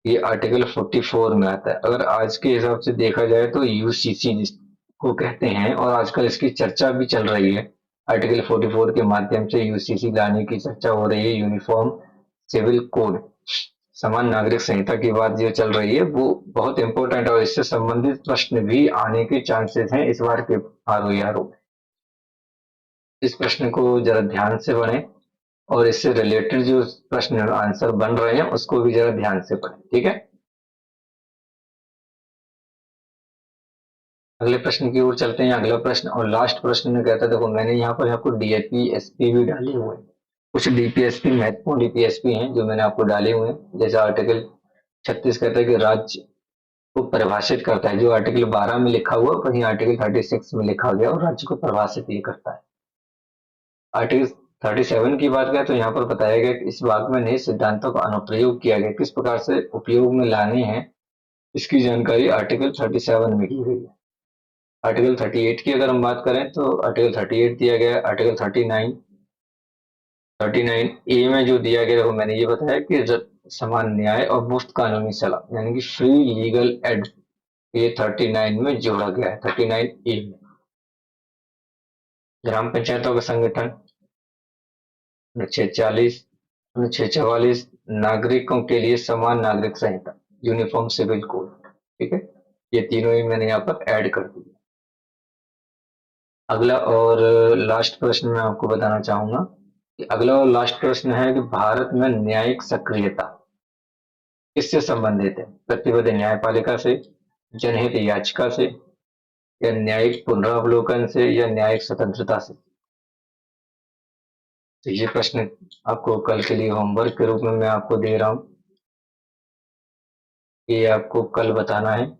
ये आर्टिकल 44 में आता है। अगर आज के हिसाब से देखा जाए तो यूसीसी जिसको कहते हैं, और आजकल इसकी चर्चा भी चल रही है, आर्टिकल 44 के माध्यम से यूसीसी लाने की चर्चा हो रही है। यूनिफॉर्म सिविल कोड, समान नागरिक संहिता की बात जो चल रही है, वो बहुत इंपॉर्टेंट है, और इससे संबंधित प्रश्न भी आने के चांसेस हैं इस बार के आर इस प्रश्न को जरा ध्यान से पढ़ें, और इससे रिलेटेड जो प्रश्न आंसर बन रहे हैं उसको भी जरा ध्यान से पढ़ें। ठीक है। अगले प्रश्न की ओर चलते हैं। अगला प्रश्न और लास्ट प्रश्न में कहता है, देखो मैंने यहाँ पर आपको डीएपी एसपी भी डाले हुए हैं। कुछ डीपीएसपी महत्वपूर्ण डीपीएसपी हैं जो मैंने आपको डाले हुए हैं। जैसे आर्टिकल 36 कहता है कि राज्य को परिभाषित करता है, जो आर्टिकल 12 में लिखा हुआ वही आर्टिकल 36 में लिखा गया, और राज्य को परिभाषित ये करता है। आर्टिकल 37 की बात करें तो यहाँ पर बताया गया कि इस भाग में नए सिद्धांतों का अनुप्रयोग किया गया, किस प्रकार से उपयोग में लाने हैं इसकी जानकारी आर्टिकल 37 में की गई है। आर्टिकल 38 की अगर हम बात करें तो आर्टिकल 38 दिया गया है। आर्टिकल 39 ए में जो दिया गया है वो मैंने ये बताया कि समान न्याय और मुफ्त कानूनी सलाह, यानी कि फ्री लीगल एड, ये 39 में जोड़ा गया है, 39 ए में। ग्राम पंचायतों का संगठन, अनुच्छेद 40, अनुच्छेद 44, नागरिकों के लिए समान नागरिक संहिता, यूनिफॉर्म सिविल कोड। ठीक है। ये तीनों ही मैंने यहाँ पर ऐड कर दिए। अगला और लास्ट प्रश्न मैं आपको बताना चाहूंगा कि अगला और लास्ट प्रश्न है कि भारत में न्यायिक सक्रियता किससे संबंधित है? प्रतिबद्ध न्यायपालिका से, जनहित याचिका से, या न्यायिक पुनरावलोकन से, या न्यायिक स्वतंत्रता से। तो ये प्रश्न आपको कल के लिए होमवर्क के रूप में मैं आपको दे रहा हूँ। ये आपको कल बताना है,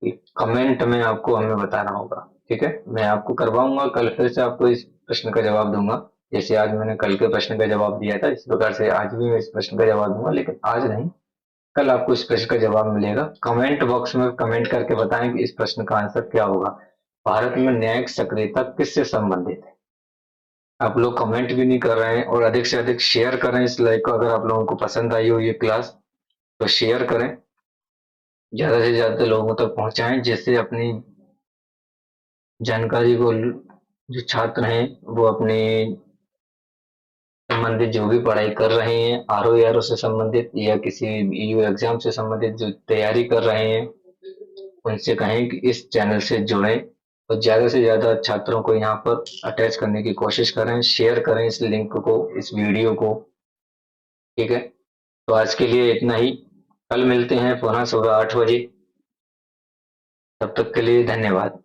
कमेंट में आपको हमें बताना होगा। ठीक है। मैं आपको करवाऊंगा कल, फिर से आपको इस प्रश्न का जवाब दूंगा। जैसे आज मैंने कल के प्रश्न का जवाब दिया था, इस प्रकार से आज भी मैं इस प्रश्न का जवाब दूंगा, लेकिन आज नहीं, कल आपको इस प्रश्न का जवाब मिलेगा। कमेंट बॉक्स में कमेंट करके बताएं कि इस प्रश्न का आंसर क्या होगा। भारत में न्यायिक सक्रियता किससे संबंधित है? आप लोग कमेंट भी नहीं कर रहे हैं, और अधिक से अधिक शेयर करें इस लाइव को। अगर आप लोगों को पसंद आई हो ये क्लास तो शेयर करें, ज्यादा से ज्यादा लोगों तक पहुंचाएं, जिससे अपनी जानकारी को जो छात्र हैं वो अपने संबंधित जो भी पढ़ाई कर रहे हैं, आर ओ से संबंधित या किसी यू एग्जाम से संबंधित जो तैयारी कर रहे हैं, उनसे कहें कि इस चैनल से जुड़ें, और ज्यादा से ज्यादा छात्रों को यहाँ पर अटैच करने की कोशिश करें, शेयर करें इस लिंक को, इस वीडियो को। ठीक है। तो आज के लिए इतना ही। कल मिलते हैं पुनः सुबह 8 बजे। तब तक के लिए धन्यवाद।